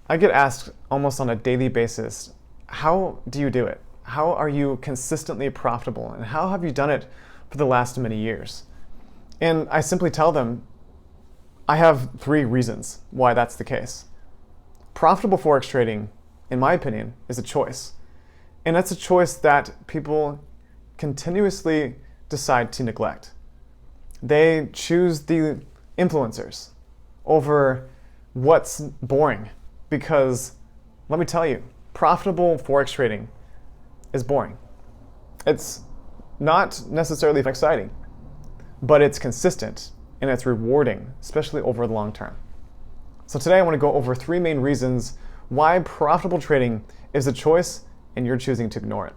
I get asked almost on a daily basis, how do you do it? How are you consistently profitable? And how have you done it for the last many years? And I simply tell them, I have 3 reasons why that's the case. Profitable Forex trading, in my opinion, is a choice. And that's a choice that people continuously decide to neglect. They choose the influencers over what's boring. Because, let me tell you, profitable Forex trading is boring. It's not necessarily exciting, but it's consistent and it's rewarding, especially over the long term. So today I want to go over 3 main reasons why profitable trading is a choice and you're choosing to ignore it.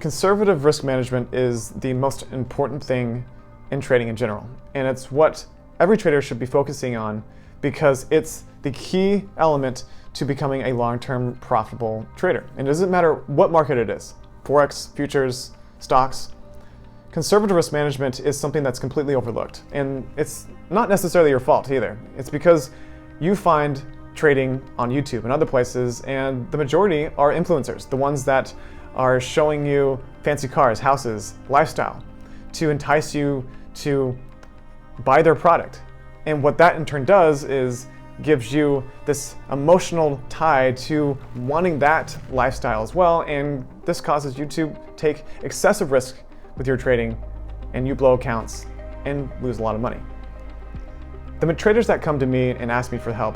Conservative risk management is the most important thing in trading in general, and it's what every trader should be focusing on because it's the key element to becoming a long-term profitable trader. And it doesn't matter what market it is, Forex, futures, stocks. Conservative risk management is something that's completely overlooked, and it's not necessarily your fault either. It's because you find trading on YouTube and other places, and the majority are influencers, the ones that are showing you fancy cars, houses, lifestyle, to entice you to buy their product. And what that in turn does is gives you this emotional tie to wanting that lifestyle as well, and this causes you to take excessive risk with your trading, and you blow accounts and lose a lot of money. The traders that come to me and ask me for help,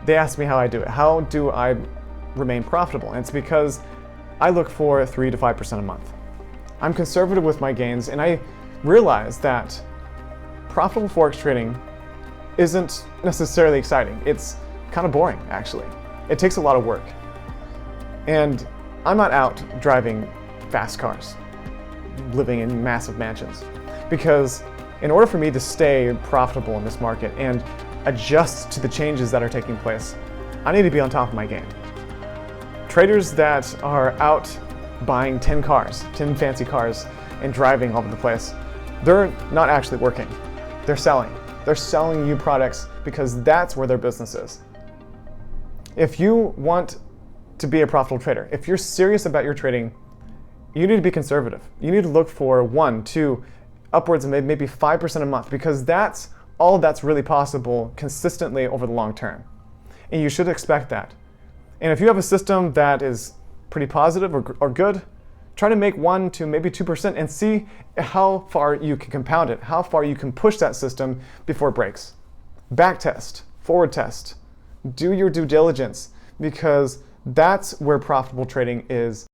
they ask me how I do it. How do I remain profitable? And it's because I look for 3 to 5% a month. I'm conservative with my gains, and I realize that profitable Forex trading isn't necessarily exciting. It's kind of boring, actually. It takes a lot of work. And I'm not out driving fast cars, living in massive mansions, because in order for me to stay profitable in this market and adjust to the changes that are taking place, I need to be on top of my game. Traders that are out buying 10 cars, 10 fancy cars, and driving all over the place, they're not actually working. They're selling. They're selling you products because that's where their business is. If you want to be a profitable trader, if you're serious about your trading, you need to be conservative. You need to look for 1, 2, upwards of maybe 5% a month, because that's all that's really possible consistently over the long term. And you should expect that. And if you have a system that is pretty positive or good, try to make 1 to maybe 2% and see how far you can compound it, how far you can push that system before it breaks. Back test, forward test, do your due diligence, because that's where profitable trading is.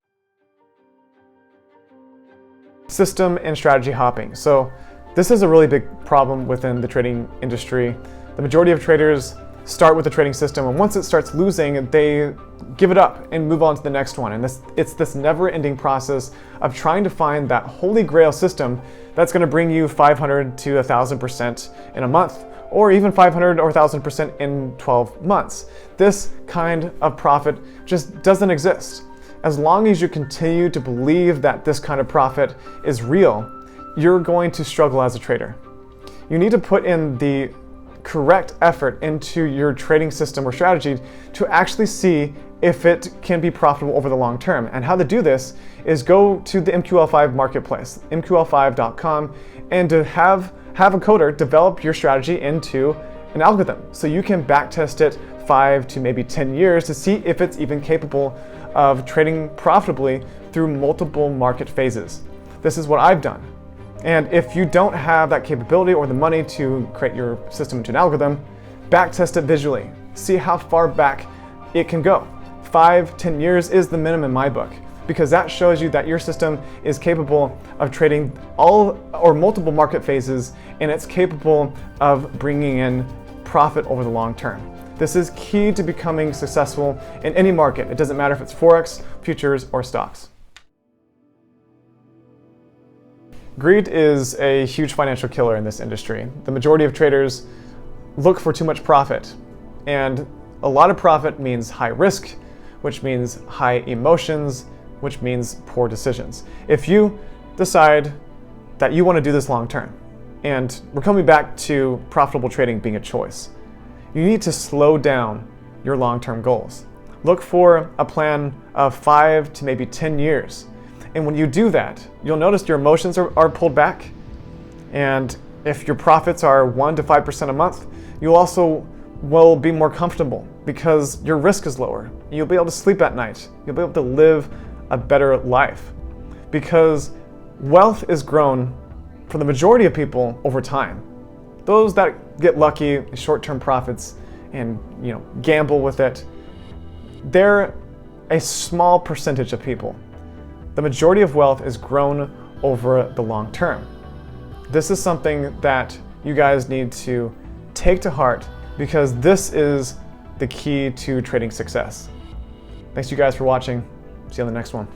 System and strategy hopping. So this is a really big problem within the trading industry. The majority of traders start with the trading system, and once it starts losing, they give it up and move on to the next one. And it's this never-ending process of trying to find that holy grail system that's going to bring you 500 to 1,000% in a month, or even 500 or 1,000% in 12 months. This kind of profit just doesn't exist. As long as you continue to believe that this kind of profit is real, you're going to struggle as a trader. You need to put in the correct effort into your trading system or strategy to actually see if it can be profitable over the long term. And how to do this is go to the MQL5 marketplace, mql5.com, and to have a coder develop your strategy into an algorithm so you can backtest it 5 to maybe 10 years to see if it's even capable of trading profitably through multiple market phases. This is what I've done. And if you don't have that capability or the money to create your system into an algorithm, backtest it visually. See how far back it can go. 5, 10 years is the minimum in my book, because that shows you that your system is capable of trading all or multiple market phases, and it's capable of bringing in profit over the long term. This is key to becoming successful in any market. It doesn't matter if it's Forex, futures, or stocks. Greed is a huge financial killer in this industry. The majority of traders look for too much profit, and a lot of profit means high risk, which means high emotions, which means poor decisions. If you decide that you want to do this long term. And we're coming back to profitable trading being a choice. You need to slow down your long-term goals. Look for a plan of 5 to maybe 10 years. And when you do that, you'll notice your emotions are pulled back. And if your profits are 1 to 5% a month, you'll also will be more comfortable because your risk is lower. You'll be able to sleep at night. You'll be able to live a better life because wealth is grown for the majority of people over time. Those that get lucky, short-term profits, and gamble with it, they're a small percentage of people. The majority of wealth is grown over the long term. This is something that you guys need to take to heart because this is the key to trading success. Thanks you guys for watching. See you on the next one.